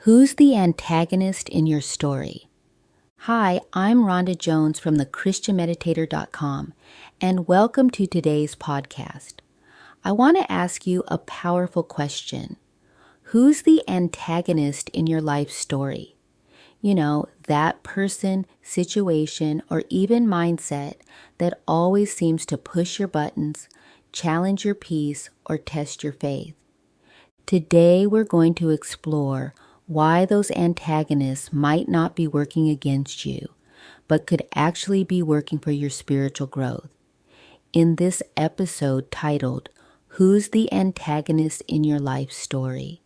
Who's the antagonist in your story? Hi, I'm Rhonda Jones from the christianmeditator.com, and welcome to today's podcast. I want to ask you a powerful question. Who's the antagonist in your life story? You know, that person, situation, or even mindset that always seems to push your buttons, challenge your peace, or test your faith. Today, we're going to explore why those antagonists might not be working against you, but could actually be working for your spiritual growth. In this episode titled, Who's the Antagonist in Your Life Story?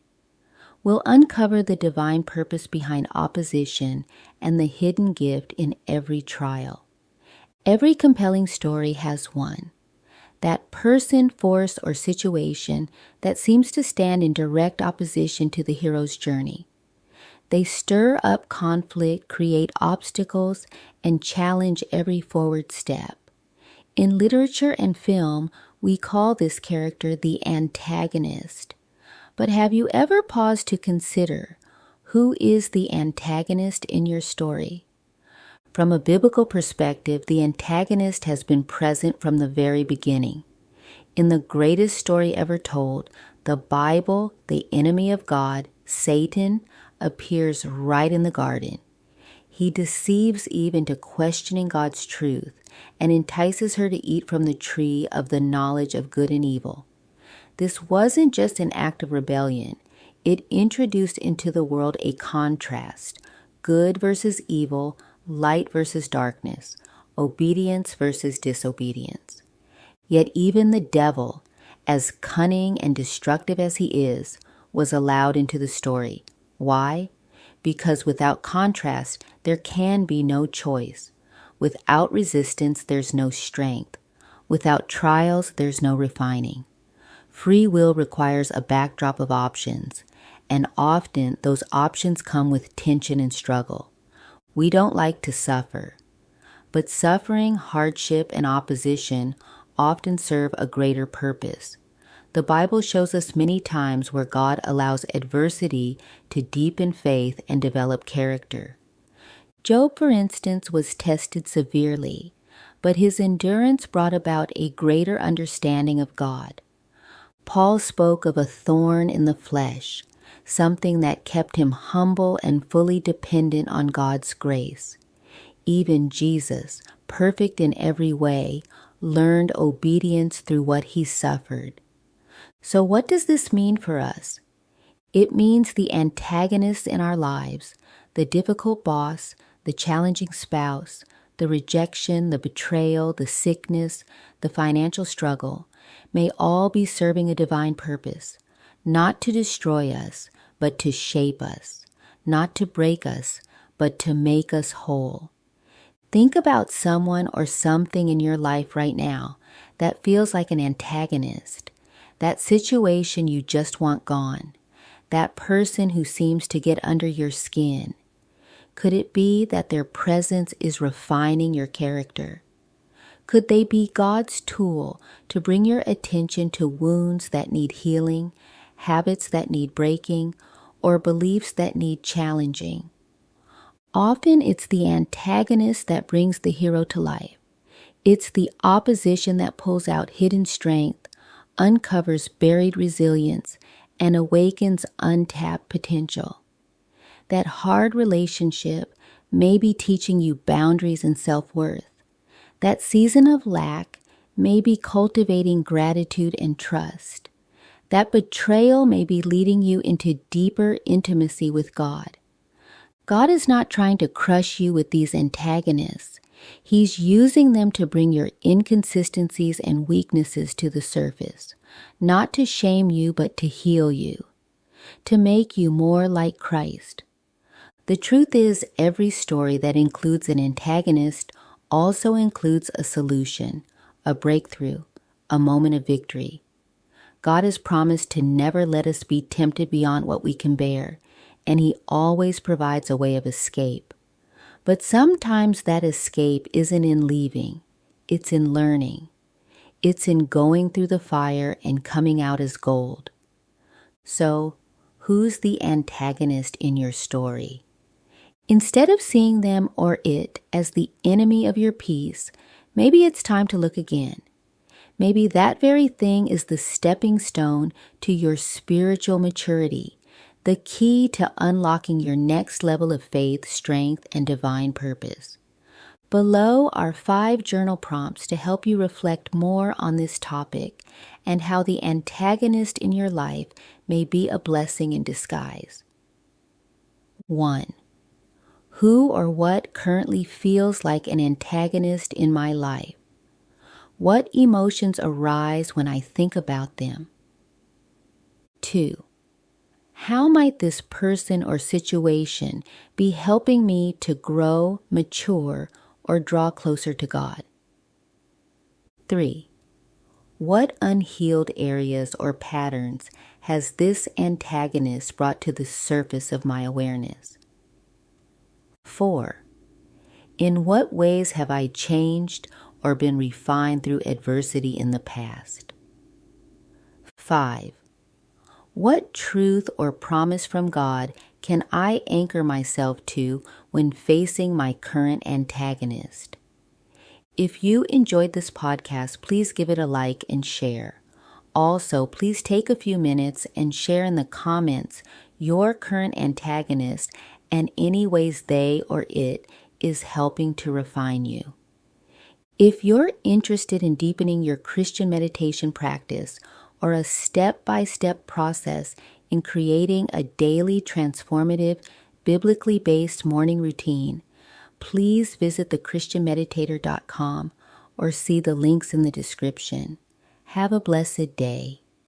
We'll uncover the divine purpose behind opposition and the hidden gift in every trial. Every compelling story has one. That person, force, or situation that seems to stand in direct opposition to the hero's journey. They stir up conflict, create obstacles, and challenge every forward step. In literature and film, we call this character the antagonist. But have you ever paused to consider who is the antagonist in your story? From a biblical perspective, the antagonist has been present from the very beginning. In the greatest story ever told, the Bible, the enemy of God, Satan, appears right in the garden. He deceives Eve into questioning God's truth and entices her to eat from the tree of the knowledge of good and evil. This wasn't just an act of rebellion. It introduced into the world a contrast, good versus evil, light versus darkness, obedience versus disobedience. Yet even the devil, as cunning and destructive as he is, was allowed into the story. Why? Because without contrast, there can be no choice. Without resistance, there's no strength. Without trials, there's no refining. Free will requires a backdrop of options, and often those options come with tension and struggle. We don't like to suffer, but suffering, hardship, and opposition often serve a greater purpose. The Bible shows us many times where God allows adversity to deepen faith and develop character. Job, for instance, was tested severely, but his endurance brought about a greater understanding of God. Paul spoke of a thorn in the flesh, something that kept him humble and fully dependent on God's grace. Even Jesus, perfect in every way, learned obedience through what he suffered. So what does this mean for us? It means the antagonists in our lives, the difficult boss, the challenging spouse, the rejection, the betrayal, the sickness, the financial struggle, may all be serving a divine purpose, not to destroy us, but to shape us, not to break us, but to make us whole. Think about someone or something in your life right now that feels like an antagonist. That situation you just want gone. That person who seems to get under your skin. Could it be that their presence is refining your character? Could they be God's tool to bring your attention to wounds that need healing, habits that need breaking, or beliefs that need challenging? Often it's the antagonist that brings the hero to life. It's the opposition that pulls out hidden strength, uncovers buried resilience, and awakens untapped potential. That hard relationship may be teaching you boundaries and self-worth. That season of lack may be cultivating gratitude and trust. That betrayal may be leading you into deeper intimacy with God. God is not trying to crush you with these antagonists. He's using them to bring your inconsistencies and weaknesses to the surface, not to shame you, but to heal you, to make you more like Christ. The truth is, every story that includes an antagonist also includes a solution, a breakthrough, a moment of victory. God has promised to never let us be tempted beyond what we can bear, and He always provides a way of escape. But sometimes that escape isn't in leaving, it's in learning. It's in going through the fire and coming out as gold. So, who's the antagonist in your story. Instead of seeing them or it as the enemy of your peace, maybe it's time to look again. Maybe that very thing is the stepping stone to your spiritual maturity, the key to unlocking your next level of faith, strength, and divine purpose. Below are 5 journal prompts to help you reflect more on this topic and how the antagonist in your life may be a blessing in disguise. 1. Who or what currently feels like an antagonist in my life? What emotions arise when I think about them? 2. How might this person or situation be helping me to grow, mature, or draw closer to God? 3. What unhealed areas or patterns has this antagonist brought to the surface of my awareness? 4. In what ways have I changed or been refined through adversity in the past? 5. What truth or promise from God can I anchor myself to when facing my current antagonist? If you enjoyed this podcast, please give it a like and share. Also, please take a few minutes and share in the comments your current antagonist and any ways they or it is helping to refine you. If you're interested in deepening your Christian meditation practice or a step-by-step process in creating a daily transformative, biblically based morning routine, please visit thechristianmeditator.com or see the links in the description. Have a blessed day.